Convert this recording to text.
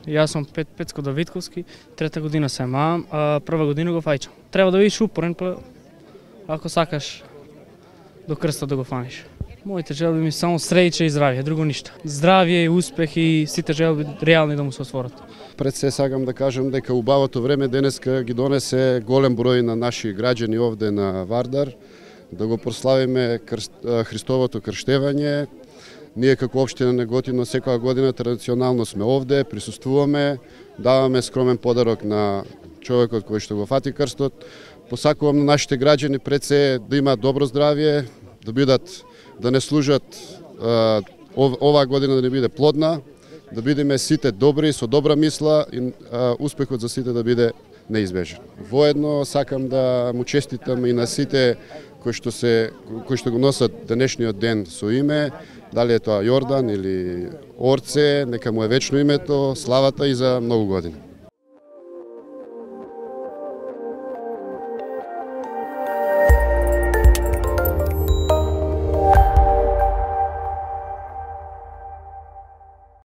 Јас сум Пецко Давидковски, трета година се маам, а прва година го фајчам. Треба да бидеш упорен, ако сакаш до крстот да го фаниш. Моите желби ми само среќа и здравје, друго ништо. Здравје, успех и сите желби реални да му се осворат. Пред се сакам да кажам дека убавото време денеска ги донесе голем број на наши граѓани овде на Вардар, да го прославиме Христовото крштевање. Ние како општина Неготино секоја година традиционално сме овде, присуствуваме, даваме скромен подарок на човекот кој што го фати крстот. Посакувам на нашите граѓани пред се да имаат добро здравје, да не служат оваа година да не биде плодна, да бидеме сите добри, со добра мисла и успехот за сите да биде неизбежен. Воедно сакам да му честитам и на сите кои што го носат денешниот ден со име, дали е тоа Јордан или Орце, нека му е вечно името, славата и за многу години.